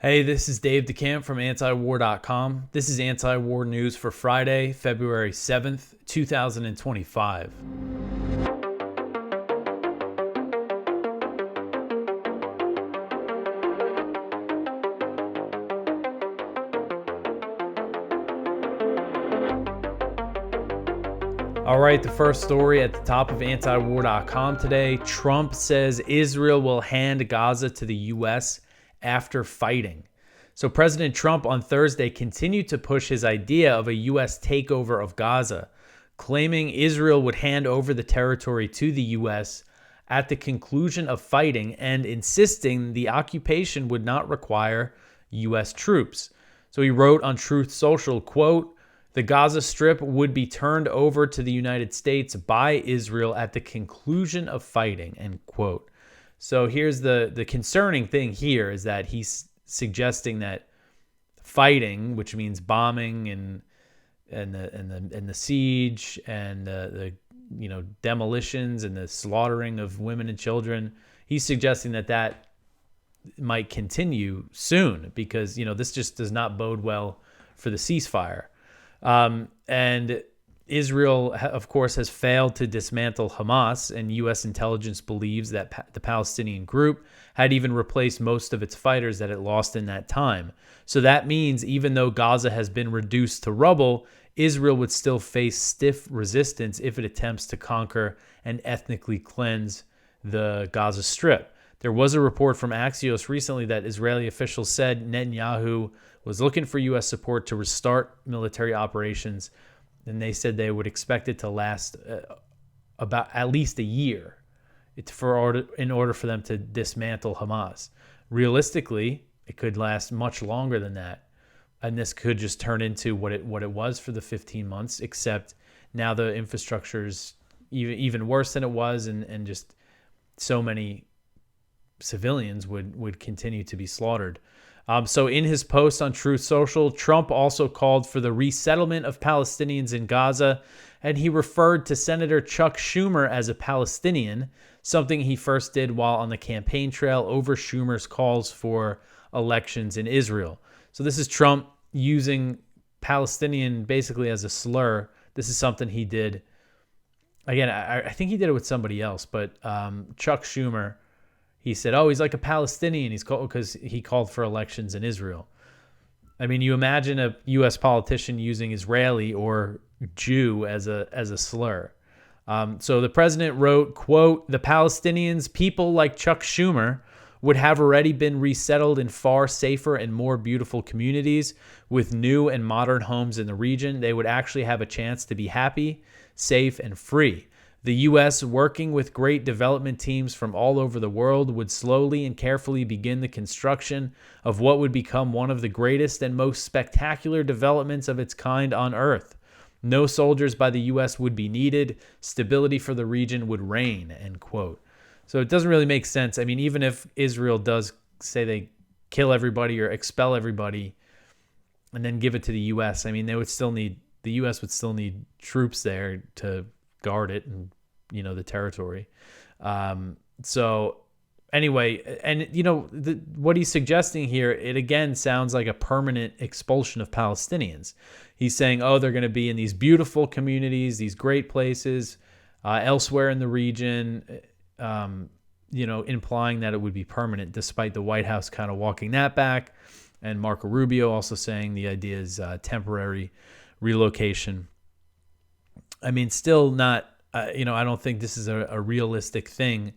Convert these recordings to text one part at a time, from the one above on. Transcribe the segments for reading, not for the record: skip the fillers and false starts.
Hey, this is Dave DeCamp from antiwar.com. This is anti-war news for Friday, February 7th, 2025. All right, the first story at the top of antiwar.com today. Trump says Israel will hand Gaza to the U.S. after fighting. So President Trump on Thursday continued to push his idea of a U.S. takeover of Gaza, claiming Israel would hand over the territory to the U.S. at the conclusion of fighting and insisting the occupation would not require U.S. troops. So he wrote on Truth Social, quote, "The Gaza Strip would be turned over to the United States by Israel at the conclusion of fighting," end quote. So here's the concerning thing here is that he's suggesting that fighting, which means bombing and the siege and the demolitions and the slaughtering of women and children, he's suggesting that might continue soon because this just does not bode well for the ceasefire. And Israel, of course, has failed to dismantle Hamas, and U.S. intelligence believes that the Palestinian group had even replaced most of its fighters that it lost in that time. So that means even though Gaza has been reduced to rubble, Israel would still face stiff resistance if it attempts to conquer and ethnically cleanse the Gaza Strip. There was a report from Axios recently that Israeli officials said Netanyahu was looking for U.S. support to restart military operations, and they said they would expect it to last about at least a year in order for them to dismantle Hamas. Realistically, it could last much longer than that, and this could just turn into what it was for the 15 months, except now the infrastructure is even worse than it was, and just so many civilians would continue to be slaughtered. So in his post on Truth Social, Trump also called for the resettlement of Palestinians in Gaza, and he referred to Senator Chuck Schumer as a Palestinian, something he first did while on the campaign trail over Schumer's calls for elections in Israel. So this is Trump using Palestinian basically as a slur. This is something he did. Again, I think he did it with somebody else, but Chuck Schumer, he said, "Oh, he's like a Palestinian." He's called because he called for elections in Israel. I mean, you imagine a U.S. politician using Israeli or Jew as a slur. So the president wrote, quote, "The Palestinians, people like Chuck Schumer, would have already been resettled in far safer and more beautiful communities with new and modern homes in the region. They would actually have a chance to be happy, safe, and free. The U.S., working with great development teams from all over the world, would slowly and carefully begin the construction of what would become one of the greatest and most spectacular developments of its kind on Earth. No soldiers by the U.S. would be needed. Stability for the region would reign," end quote. So it doesn't really make sense. I mean, even if Israel does say they kill everybody or expel everybody and then give it to the U.S., I mean, the U.S. would still need troops there to guard it and the territory. So anyway, and what he's suggesting here, it again sounds like a permanent expulsion of Palestinians. He's saying, oh, they're going to be in these beautiful communities, these great places elsewhere in the region, implying that it would be permanent, despite the White House kind of walking that back, and Marco Rubio also saying the idea is temporary relocation. I mean, still not, I don't think this is a realistic thing.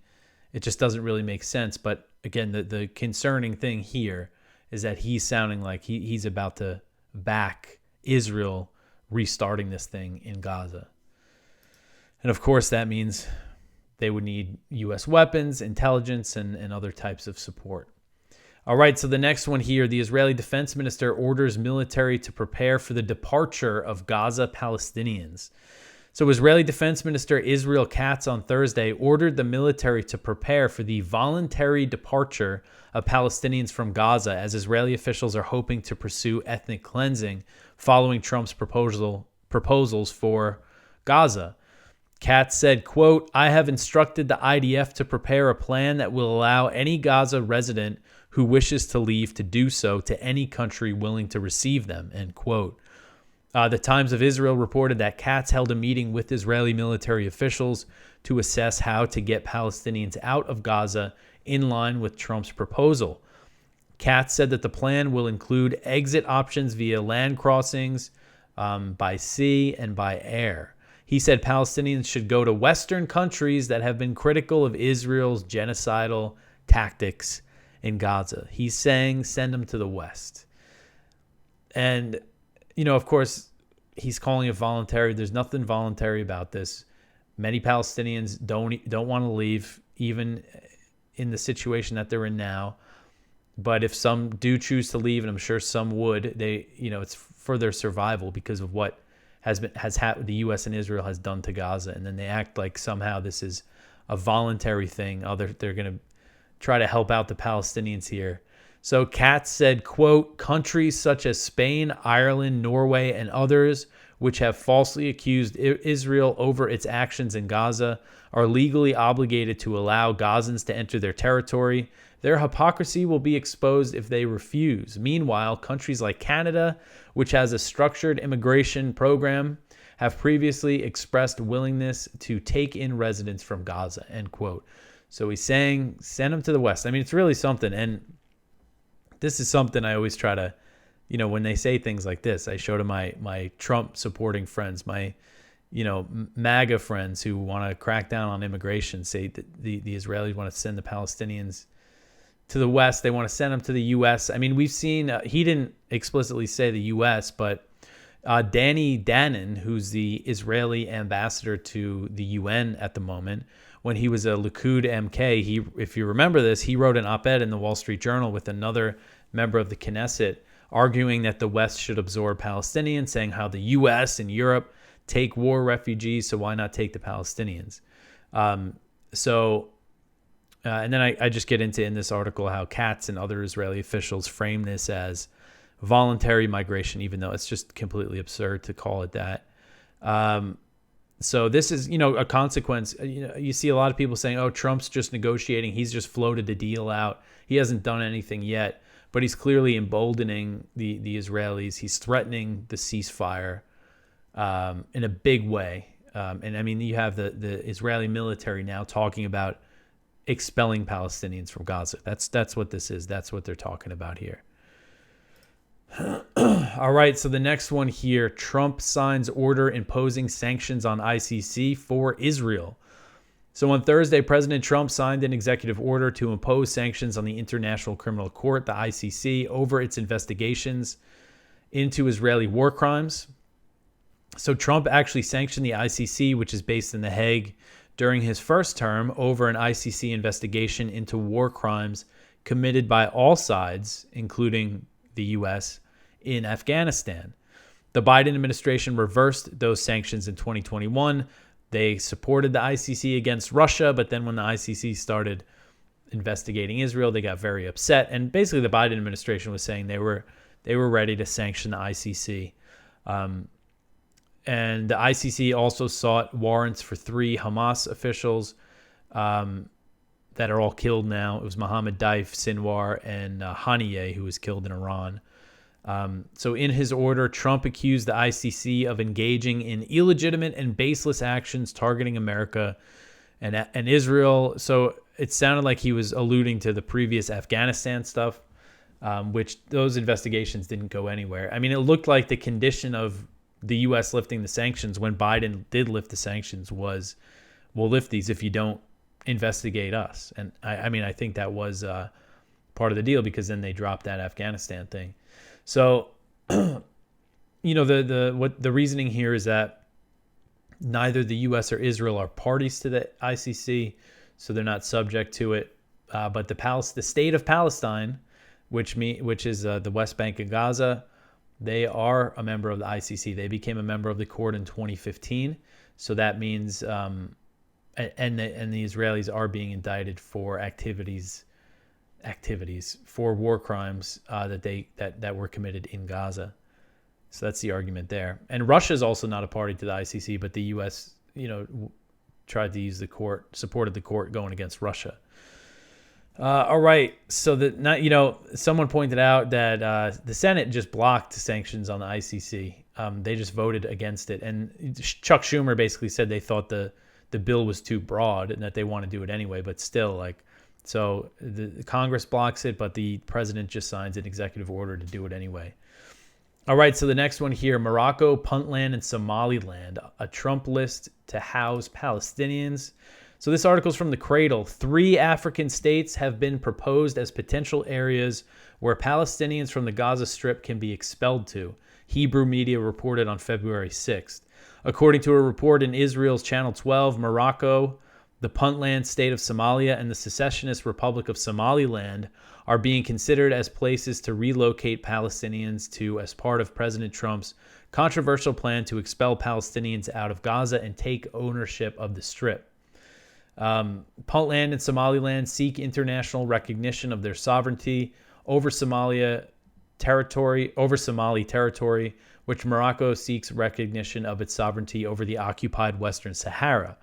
It just doesn't really make sense. But again, the concerning thing here is that he's sounding like he's about to back Israel restarting this thing in Gaza. And of course, that means they would need U.S. weapons, intelligence, and other types of support. All right, so the next one here, the Israeli defense minister orders military to prepare for the departure of Gaza Palestinians. So Israeli Defense Minister Israel Katz on Thursday ordered the military to prepare for the voluntary departure of Palestinians from Gaza, as Israeli officials are hoping to pursue ethnic cleansing following Trump's proposals for Gaza. Katz said, quote, "I have instructed the IDF to prepare a plan that will allow any Gaza resident who wishes to leave to do so to any country willing to receive them, end quote. The Times of Israel reported that Katz held a meeting with Israeli military officials to assess how to get Palestinians out of Gaza in line with Trump's proposal. Katz said that the plan will include exit options via land crossings, by sea, and by air. He said Palestinians should go to Western countries that have been critical of Israel's genocidal tactics in Gaza. He's saying send them to the West. And of course, he's calling it voluntary. There's nothing voluntary about this. Many Palestinians don't want to leave, even in the situation that they're in now. But if some do choose to leave, and I'm sure some would, it's for their survival because of what the U.S. and Israel has done to Gaza, and then they act like somehow this is a voluntary thing. They're going to try to help out the Palestinians here. So Katz said, quote, countries such as Spain, Ireland, Norway, and others which have falsely accused Israel over its actions in Gaza are legally obligated to allow Gazans to enter their territory. Their hypocrisy will be exposed if they refuse. Meanwhile, countries like Canada, which has a structured immigration program, have previously expressed willingness to take in residents from Gaza, end quote. So he's saying, send them to the West. I mean, it's really something. And this is something I always try to, when they say things like this, I show to my Trump supporting friends, my, MAGA friends who want to crack down on immigration, say that the Israelis want to send the Palestinians to the West. They want to send them to the U.S. I mean, we've seen, he didn't explicitly say the U.S., but Danny Danon, who's the Israeli ambassador to the UN at the moment, when he was a Likud MK, if you remember this, he wrote an op-ed in the Wall Street Journal with another member of the Knesset arguing that the West should absorb Palestinians, saying how the U.S. and Europe take war refugees, so why not take the Palestinians? And then I just get into in this article how Katz and other Israeli officials frame this as voluntary migration, even though it's just completely absurd to call it that. So this is, a consequence. You see a lot of people saying, oh, Trump's just negotiating. He's just floated the deal out. He hasn't done anything yet, but he's clearly emboldening the Israelis. He's threatening the ceasefire in a big way. And I mean, you have the Israeli military now talking about expelling Palestinians from Gaza. That's what this is. That's what they're talking about here. All right, so the next one here, Trump signs order imposing sanctions on ICC for Israel. So on Thursday, President Trump signed an executive order to impose sanctions on the International Criminal Court, the ICC, over its investigations into Israeli war crimes. So Trump actually sanctioned the ICC, which is based in The Hague, during his first term over an ICC investigation into war crimes committed by all sides, including the U.S., in Afghanistan. The Biden administration reversed those sanctions in 2021. They supported the ICC against Russia, but then when the ICC started investigating Israel, they got very upset. And basically the Biden administration was saying they were ready to sanction the ICC. And the ICC also sought warrants for 3 Hamas officials that are all killed now. It was Mohammed Daif, Sinwar, and Haniyeh, who was killed in Iran. So in his order, Trump accused the ICC of engaging in illegitimate and baseless actions targeting America and Israel. So it sounded like he was alluding to the previous Afghanistan stuff, which those investigations didn't go anywhere. I mean, it looked like the condition of the U.S. lifting the sanctions when Biden did lift the sanctions was, we'll lift these if you don't investigate us. And I think that was part of the deal, because then they dropped that Afghanistan thing. So, the reasoning here is that neither the U.S. or Israel are parties to the ICC, so they're not subject to it. But the state of Palestine, which is the West Bank and Gaza, they are a member of the ICC. They became a member of the court in 2015. So that means, and the Israelis are being indicted for activities for war crimes that were committed in Gaza. So that's the argument there. And Russia is also not a party to the ICC, but the U.S. Tried to use the court, supported the court going against Russia. All right. So someone pointed out that the Senate just blocked sanctions on the ICC. They just voted against it, and Chuck Schumer basically said they thought the bill was too broad and that they want to do it anyway. But still, so the Congress blocks it, but the president just signs an executive order to do it anyway. All right. So the next one here: Morocco, Puntland, and Somaliland. A Trump list to house Palestinians. So this article is from The Cradle. 3 African states have been proposed as potential areas where Palestinians from the Gaza Strip can be expelled to, Hebrew media reported on February 6th. According to a report in Israel's Channel 12, Morocco, the Puntland state of Somalia, and the secessionist Republic of Somaliland are being considered as places to relocate Palestinians to as part of President Trump's controversial plan to expel Palestinians out of Gaza and take ownership of the Strip. Puntland and Somaliland seek international recognition of their sovereignty over Somali territory, which Morocco seeks recognition of its sovereignty over the occupied Western Sahara.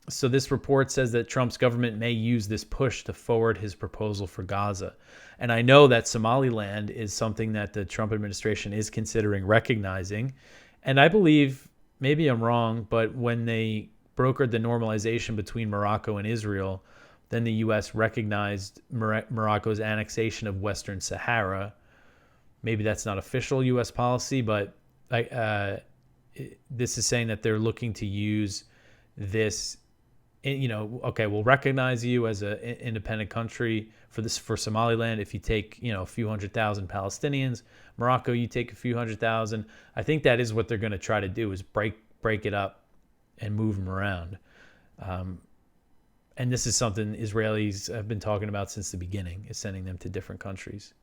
So this report says that Trump's government may use this push to forward his proposal for Gaza. And I know that Somaliland is something that the Trump administration is considering recognizing. And I believe, maybe I'm wrong, but when they brokered the normalization between Morocco and Israel, then the U.S. recognized Morocco's annexation of Western Sahara. Maybe that's not official U.S. policy, but this is saying that they're looking to use this, okay, we'll recognize you as an independent country for Somaliland if you take, a few 100,000 Palestinians. Morocco, you take a few 100,000. I think that is what they're going to try to do, is break it up and move them around. And this is something Israelis have been talking about since the beginning, is sending them to different countries.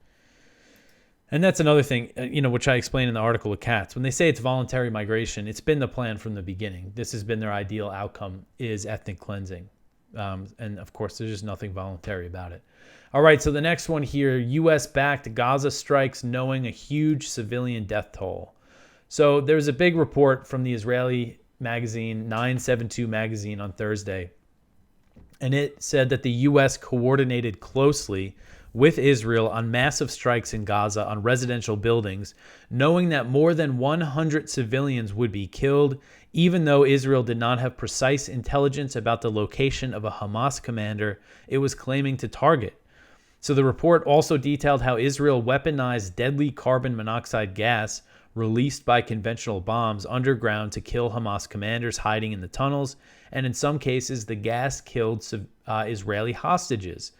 And that's another thing, which I explained in the article with Katz. When they say it's voluntary migration, it's been the plan from the beginning. This has been their ideal outcome, is ethnic cleansing. And of course, there's just nothing voluntary about it. All right, so the next one here, U.S.-backed Gaza strikes knowing a huge civilian death toll. So there's a big report from the Israeli magazine, 972 magazine, on Thursday. And it said that the U.S. coordinated closely with Israel on massive strikes in Gaza on residential buildings, knowing that more than 100 civilians would be killed, even though Israel did not have precise intelligence about the location of a Hamas commander it was claiming to target. So the report also detailed how Israel weaponized deadly carbon monoxide gas released by conventional bombs underground to kill Hamas commanders hiding in the tunnels, and in some cases, the gas killed Israeli hostages.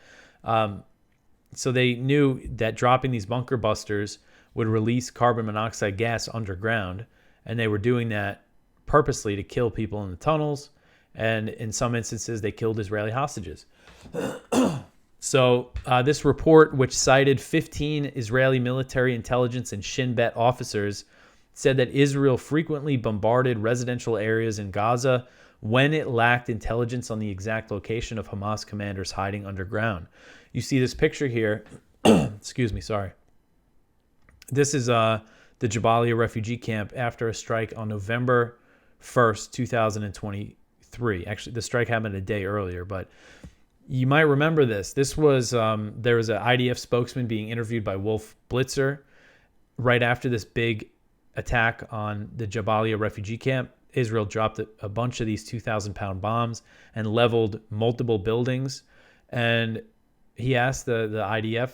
So they knew that dropping these bunker busters would release carbon monoxide gas underground, and they were doing that purposely to kill people in the tunnels, and in some instances, they killed Israeli hostages. So this report, which cited 15 Israeli military intelligence and Shin Bet officers, said that Israel frequently bombarded residential areas in Gaza when it lacked intelligence on the exact location of Hamas commanders hiding underground. You see this picture here. Excuse me, sorry. This is the Jabalia refugee camp after a strike on November 1st, 2023. Actually, the strike happened a day earlier, but you might remember this. This was, there was an IDF spokesman being interviewed by Wolf Blitzer right after this big attack on the Jabalia refugee camp. Israel dropped a bunch of these 2,000-pound bombs and leveled multiple buildings. And he asked the IDF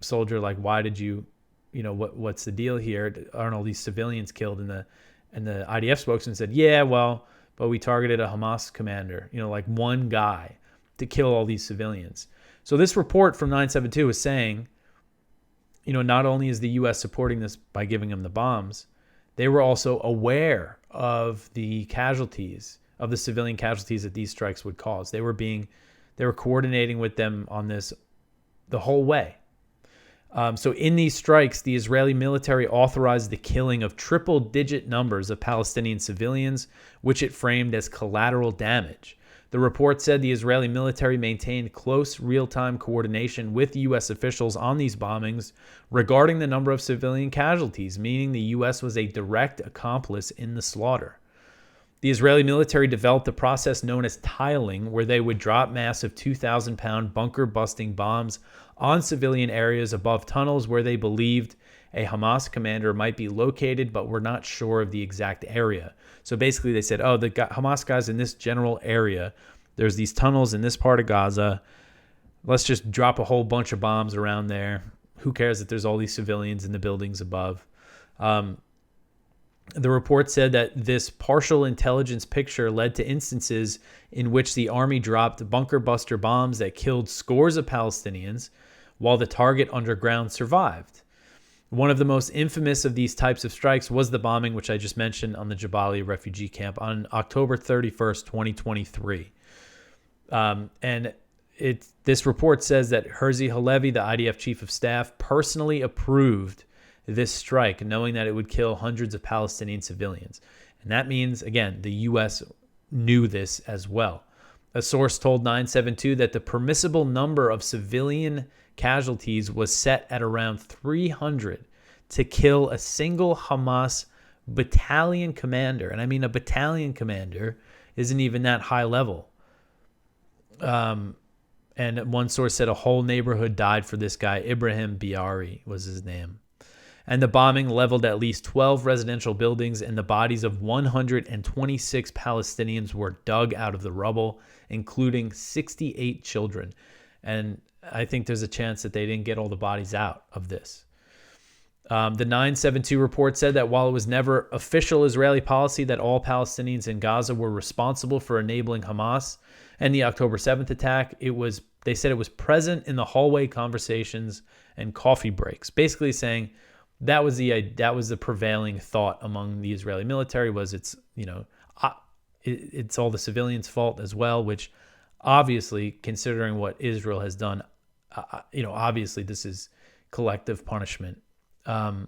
soldier, why did you, what's the deal here? Aren't all these civilians killed? And the IDF spokesman said, yeah, well, but we targeted a Hamas commander, one guy, to kill all these civilians. So this report from 972 is saying, not only is the U.S. supporting this by giving them the bombs, they were also aware of the casualties, of the civilian casualties that these strikes would cause. They were coordinating with them on this the whole way. So in these strikes, the Israeli military authorized the killing of triple-digit numbers of Palestinian civilians, which it framed as collateral damage. The report said the Israeli military maintained close real-time coordination with U.S. officials on these bombings regarding the number of civilian casualties, meaning the U.S. was a direct accomplice in the slaughter. The Israeli military developed a process known as tiling, where they would drop massive 2,000-pound bunker-busting bombs on civilian areas above tunnels where they believed a Hamas commander might be located, but were not sure of the exact area. So basically they said, oh, the Hamas guys in this general area, there's these tunnels in this part of Gaza. Let's just drop a whole bunch of bombs around there. Who cares that there's all these civilians in the buildings above? The report said that this partial intelligence picture led to instances in which the army dropped bunker buster bombs that killed scores of Palestinians while the target underground survived. One of the most infamous of these types of strikes was the bombing, which I just mentioned, on the Jabalia refugee camp on October 31st, 2023. This report says that Herzi Halevi, the IDF chief of staff, personally approved this strike, knowing that it would kill hundreds of Palestinian civilians. And that means, again, the U.S. knew this as well. A source told 972 that the permissible number of civilian casualties was set at around 300 to kill a single Hamas battalion commander. And I mean, a battalion commander isn't even that high level. And one source said a whole neighborhood died for this guy. Ibrahim Biari was his name. And the bombing leveled at least 12 residential buildings, and the bodies of 126 Palestinians were dug out of the rubble, including 68 children. And I think there's a chance that they didn't get all the bodies out of this. The 972 report said that while it was never official Israeli policy that all Palestinians in Gaza were responsible for enabling Hamas and the October 7th attack, they said it was present in the hallway conversations and coffee breaks, basically saying that was the prevailing thought among the Israeli military was it's all the civilians' fault as well, which obviously, considering what Israel has done, obviously this is collective punishment. The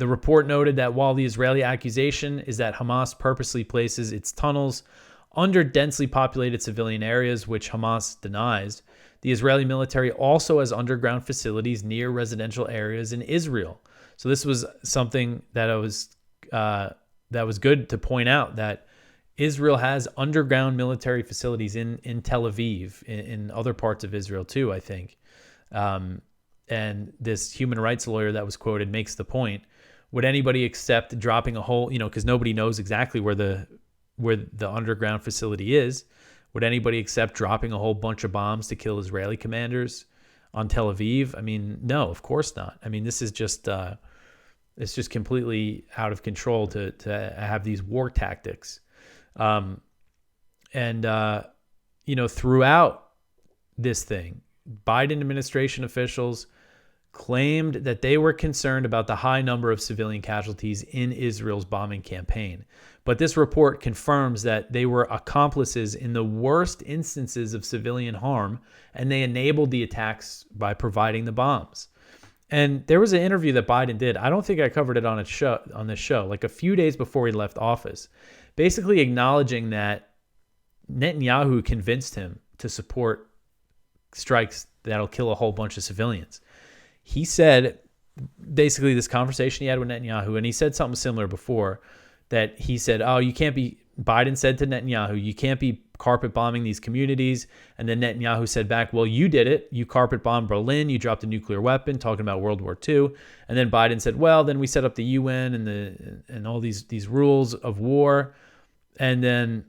report noted that while the Israeli accusation is that Hamas purposely places its tunnels under densely populated civilian areas, which Hamas denies, the Israeli military also has underground facilities near residential areas in Israel. So this was something that was good to point out, that Israel has underground military facilities in Tel Aviv, in other parts of Israel too, I think. And this human rights lawyer that was quoted makes the point: would anybody accept dropping a whole, because nobody knows exactly where the underground facility is. Would anybody accept dropping a whole bunch of bombs to kill Israeli commanders on Tel Aviv? I mean, no, of course not. I mean, this is just it's just completely out of control to have these war tactics. Throughout this thing, Biden administration officials claimed that they were concerned about the high number of civilian casualties in Israel's bombing campaign. But this report confirms that they were accomplices in the worst instances of civilian harm, and they enabled the attacks by providing the bombs. And there was an interview that Biden did. I don't think I covered it on this show, like a few days before he left office, basically acknowledging that Netanyahu convinced him to support strikes that'll kill a whole bunch of civilians. He said, basically, this conversation he had with Netanyahu, and he said something similar before, that he said, Biden said to Netanyahu, you can't be carpet bombing these communities. And then Netanyahu said back, well, you did it. You carpet bombed Berlin. You dropped a nuclear weapon, talking about World War II. And then Biden said, well, then we set up the UN and all these rules of war. And then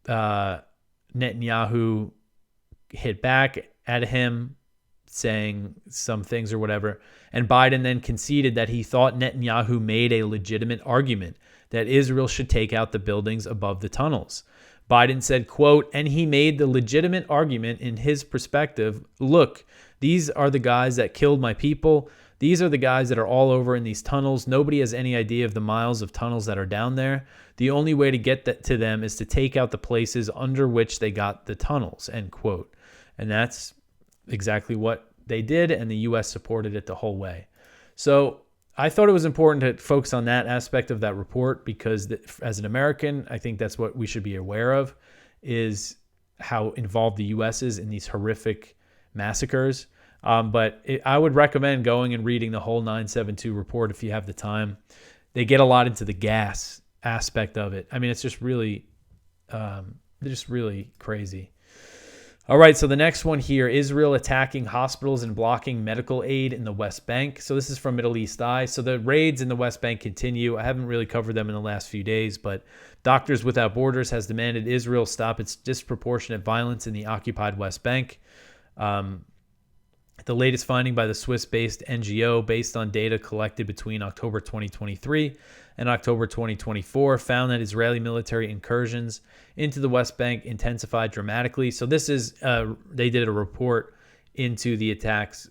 Netanyahu hit back at him, saying some things or whatever. And Biden then conceded that he thought Netanyahu made a legitimate argument that Israel should take out the buildings above the tunnels. Biden said, quote, and he made the legitimate argument in his perspective, look, these are the guys that killed my people. These are the guys that are all over in these tunnels. Nobody has any idea of the miles of tunnels that are down there. The only way to get to them is to take out the places under which they got the tunnels, end quote. And that's exactly what they did, and the U.S. supported it the whole way. So I thought it was important to focus on that aspect of that report, because as an American, I think that's what we should be aware of, is how involved the U.S. is in these horrific massacres. But I would recommend going and reading the whole 972 report if you have the time. They get a lot into the gas aspect of it. I mean, it's just really crazy. All right, so the next one here, Israel attacking hospitals and blocking medical aid in the West Bank. So this is from Middle East Eye. So the raids in the West Bank continue. I haven't really covered them in the last few days, but Doctors Without Borders has demanded Israel stop its disproportionate violence in the occupied West Bank. The latest finding by the Swiss-based NGO, based on data collected between October 2023 and October 2024, found that Israeli military incursions into the West Bank intensified dramatically. So this is, they did a report into the attacks.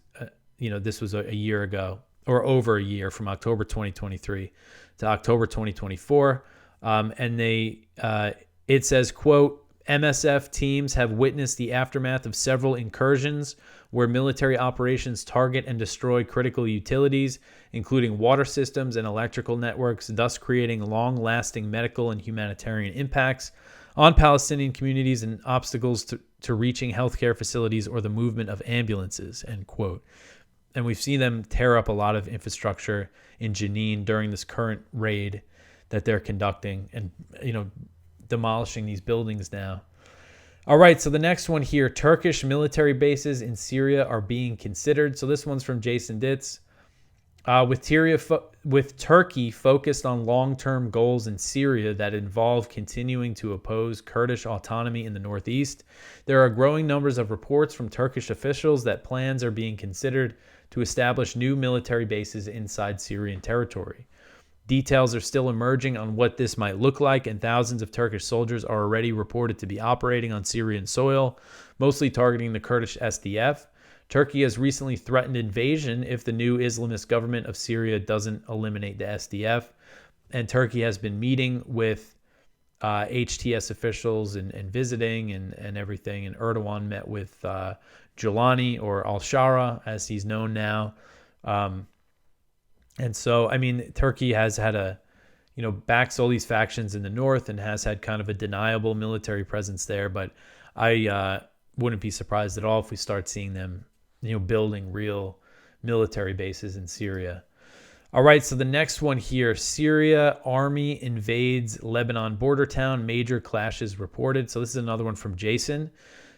This was a year ago, or over a year, from October 2023 to October 2024. And it says, quote, MSF teams have witnessed the aftermath of several incursions where military operations target and destroy critical utilities, including water systems and electrical networks, thus creating long-lasting medical and humanitarian impacts on Palestinian communities and obstacles to reaching healthcare facilities or the movement of ambulances, end quote. And we've seen them tear up a lot of infrastructure in Jenin during this current raid that they're conducting, and demolishing these buildings now. All right, so the next one here, Turkish military bases in Syria are being considered. So this one's from Jason Ditz. With Turkey focused on long-term goals in Syria that involve continuing to oppose Kurdish autonomy in the northeast, there are growing numbers of reports from Turkish officials that plans are being considered to establish new military bases inside Syrian territory. Details are still emerging on what this might look like, and thousands of Turkish soldiers are already reported to be operating on Syrian soil, mostly targeting the Kurdish SDF. Turkey has recently threatened invasion if the new Islamist government of Syria doesn't eliminate the SDF. And Turkey has been meeting with HTS officials and visiting and everything. And Erdogan met with Giuliani, or al-Shara, as he's known now. And so, I mean, Turkey has had backs all these factions in the north and has had kind of a deniable military presence there. But I wouldn't be surprised at all if we start seeing them, building real military bases in Syria. All right, so the next one here, Syria army invades Lebanon border town, major clashes reported. So this is another one from Jason.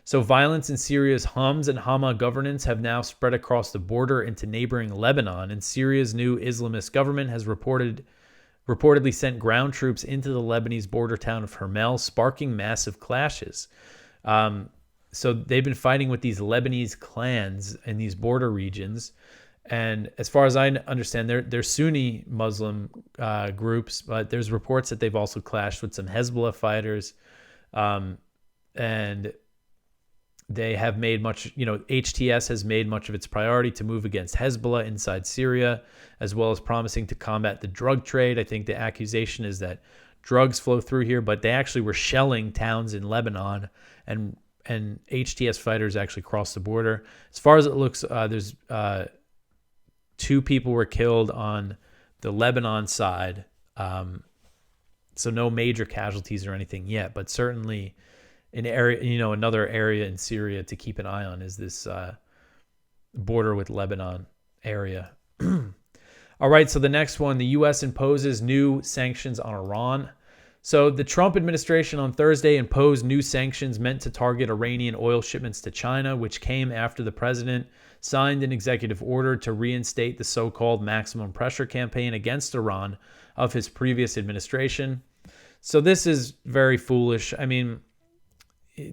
So violence in Syria's Homs and Hama governance have now spread across the border into neighboring Lebanon, and Syria's new Islamist government has reportedly sent ground troops into the Lebanese border town of Hermel, sparking massive clashes. So they've been fighting with these Lebanese clans in these border regions, and as far as I understand, they're Sunni Muslim groups, but there's reports that they've also clashed with some Hezbollah fighters, and they have made much, HTS has made much of its priority to move against Hezbollah inside Syria, as well as promising to combat the drug trade. I think the accusation is that drugs flow through here, but they actually were shelling towns in Lebanon, and HTS fighters actually crossed the border. As far as it looks, there's 2 people were killed on the Lebanon side. So no major casualties or anything yet, but certainly an area, another area in Syria to keep an eye on is this border with Lebanon area. All right, so the next one, the U.S. imposes new sanctions on Iran. So the Trump administration on Thursday imposed new sanctions meant to target Iranian oil shipments to China, which came after the president signed an executive order to reinstate the so-called maximum pressure campaign against Iran of his previous administration. So this is very foolish. I mean,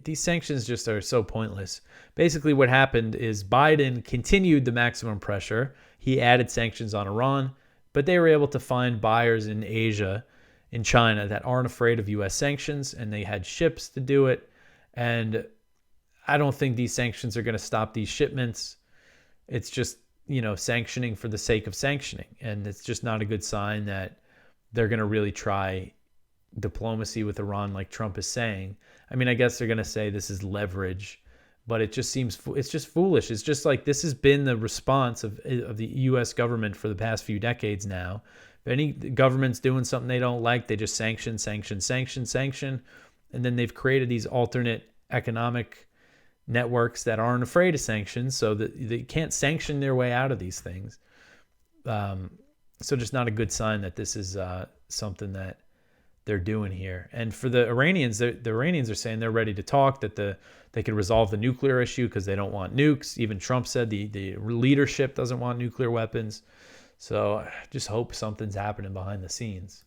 these sanctions just are so pointless. Basically, what happened is Biden continued the maximum pressure. He added sanctions on Iran, but they were able to find buyers in Asia, in China, that aren't afraid of U.S. sanctions, and they had ships to do it. And I don't think these sanctions are going to stop these shipments. It's just, sanctioning for the sake of sanctioning. And it's just not a good sign that they're going to really try diplomacy with Iran like Trump is saying. I mean, I guess they're going to say this is leverage, but it just seems, it's just foolish. It's just like, this has been the response of the U.S. government for the past few decades now. If any government's doing something they don't like, they just sanction. And then they've created these alternate economic networks that aren't afraid of sanctions, so that they can't sanction their way out of these things. So just not a good sign that this is something that they're doing here. And for the Iranians, the Iranians are saying they're ready to talk, that they could resolve the nuclear issue because they don't want nukes. Even Trump said the leadership doesn't want nuclear weapons. So I just hope something's happening behind the scenes.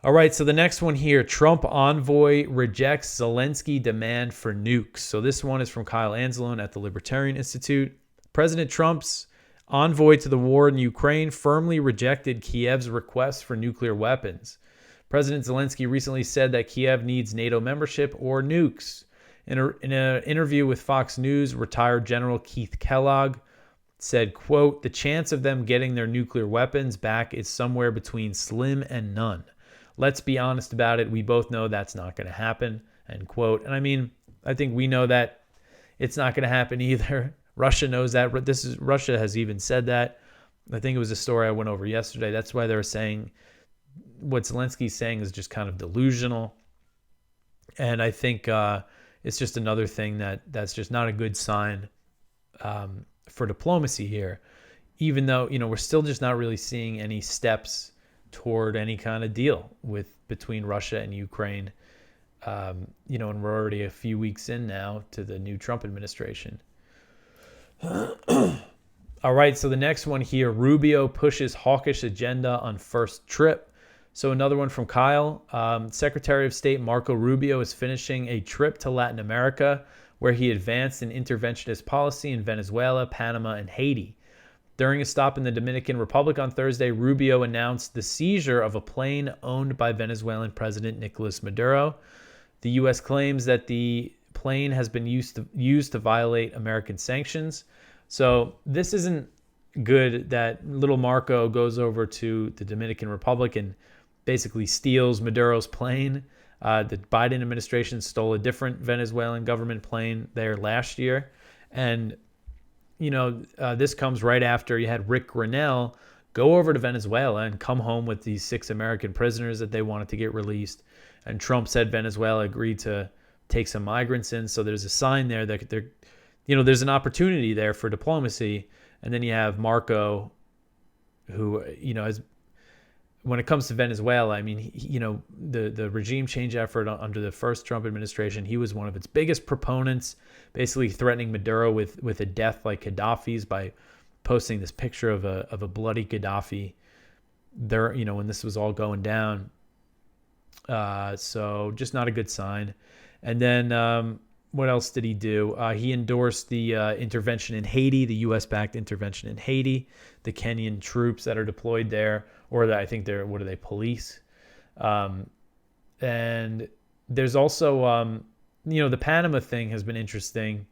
All right, so the next one here, Trump envoy rejects Zelensky demand for nukes. So this one is from Kyle Anzalone at the Libertarian Institute. President Trump's envoy to the war in Ukraine firmly rejected Kiev's request for nuclear weapons. President Zelensky recently said that Kiev needs NATO membership or nukes. In an interview with Fox News, retired General Keith Kellogg said, quote, "The chance of them getting their nuclear weapons back is somewhere between slim and none. Let's be honest about it. We both know that's not going to happen," end quote. And I mean, I think we know that it's not going to happen either. Russia knows that. Russia has even said that. I think it was a story I went over yesterday. That's why they were saying what Zelensky's saying is just kind of delusional. And I think it's just another thing that's just not a good sign for diplomacy here, even though, we're still just not really seeing any steps toward any kind of deal between Russia and Ukraine. And we're already a few weeks in now to the new Trump administration. All right, so the next one here, Rubio pushes hawkish agenda on first trip. So another one from Kyle. Secretary of State Marco Rubio is finishing a trip to Latin America where he advanced an interventionist policy in Venezuela, Panama, and Haiti. During a stop in the Dominican Republic on Thursday, Rubio announced the seizure of a plane owned by Venezuelan President Nicolas Maduro. The U.S. claims that the plane has been used to violate American sanctions. So this isn't good that little Marco goes over to the Dominican Republic and basically steals Maduro's plane. The Biden administration stole a different Venezuelan government plane there last year. And, this comes right after you had Rick Grenell go over to Venezuela and come home with these 6 American prisoners that they wanted to get released. And Trump said Venezuela agreed to take some migrants in. So there's a sign there that there's an opportunity there for diplomacy. And then you have Marco, who, when it comes to Venezuela, I mean, the regime change effort under the first Trump administration, he was one of its biggest proponents, basically threatening Maduro with a death like Gaddafi's by posting this picture of a bloody Gaddafi there, when this was all going down. So just not a good sign. And then what else did he do? He endorsed the intervention in Haiti, the U.S.-backed intervention in Haiti, the Kenyan troops that are deployed there, or I think they're, what are they, police? And there's also, the Panama thing has been interesting.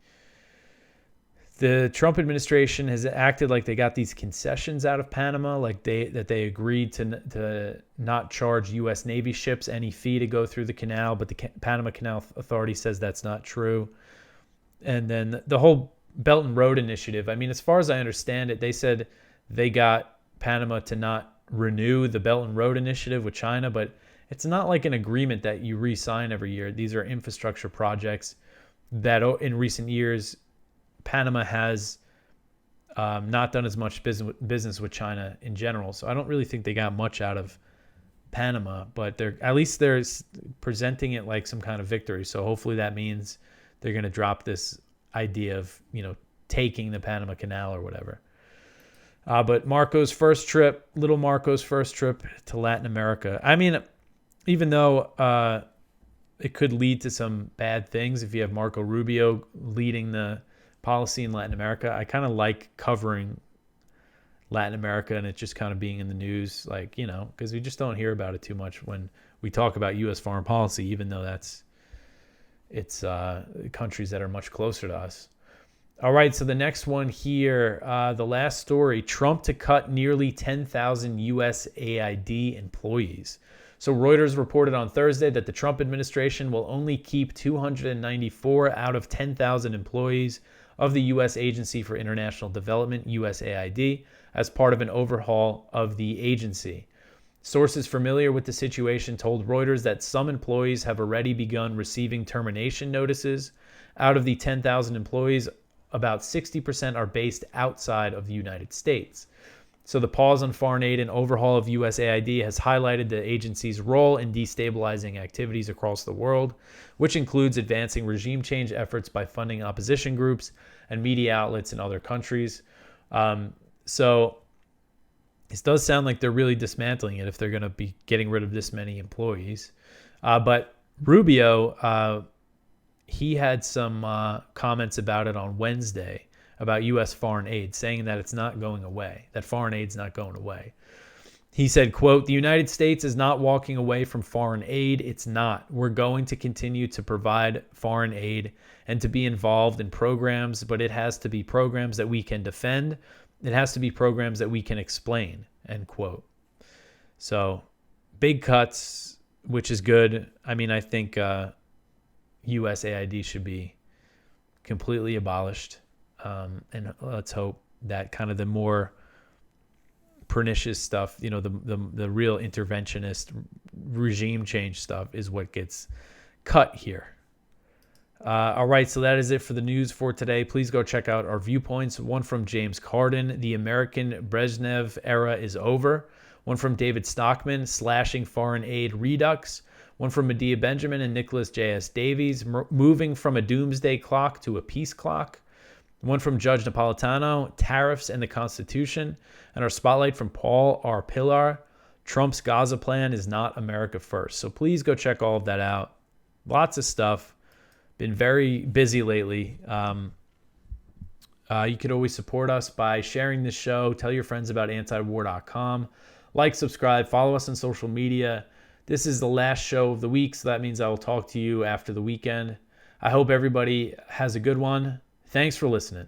The Trump administration has acted like they got these concessions out of Panama, like they agreed to not charge U.S. Navy ships any fee to go through the canal, but the Panama Canal Authority says that's not true. And then the whole Belt and Road Initiative, I mean, as far as I understand it, they said they got Panama to not renew the Belt and Road Initiative with China, but it's not like an agreement that you re-sign every year. These are infrastructure projects that in recent years Panama has not done as much business with China in general. So I don't really think they got much out of Panama, but they're presenting it like some kind of victory. So hopefully that means they're going to drop this idea of, taking the Panama Canal or whatever. But little Marco's first trip to Latin America. I mean, even though it could lead to some bad things if you have Marco Rubio leading the policy in Latin America, I kind of like covering Latin America and it just kind of being in the news, because we just don't hear about it too much when we talk about U.S. foreign policy, even though it's countries that are much closer to us. All right, so the next one here, the last story, Trump to cut nearly 10,000 USAID employees. So Reuters reported on Thursday that the Trump administration will only keep 294 out of 10,000 employees of the U.S. Agency for International Development, USAID, as part of an overhaul of the agency. Sources familiar with the situation told Reuters that some employees have already begun receiving termination notices. Out of the 10,000 employees, about 60% are based outside of the United States. So the pause on foreign aid and overhaul of USAID has highlighted the agency's role in destabilizing activities across the world, which includes advancing regime change efforts by funding opposition groups and media outlets in other countries. So this does sound like they're really dismantling it if they're going to be getting rid of this many employees. But Rubio, he had some comments about it on Wednesday about U.S. foreign aid, saying that it's not going away, that foreign aid's not going away. He said, quote, "The United States is not walking away from foreign aid. It's not. We're going to continue to provide foreign aid and to be involved in programs, but it has to be programs that we can defend. It has to be programs that we can explain," end quote. So big cuts, which is good. I mean, I think USAID should be completely abolished. And let's hope that kind of the more pernicious stuff, the real interventionist regime change stuff is what gets cut here. All right, so that is it for the news for today. Please go check out our viewpoints. One from James Carden, "The American Brezhnev era is over." One from David Stockman, "Slashing Foreign Aid Redux." One from Medea Benjamin and Nicholas J.S. Davies, "Moving from a doomsday clock to a peace clock." One from Judge Napolitano, "Tariffs and the Constitution." And our spotlight from Paul R. Pillar, "Trump's Gaza plan is not America first." So please go check all of that out. Lots of stuff. Been very busy lately. You could always support us by sharing this show. Tell your friends about antiwar.com. Like, subscribe, follow us on social media. This is the last show of the week, so that means I will talk to you after the weekend. I hope everybody has a good one. Thanks for listening.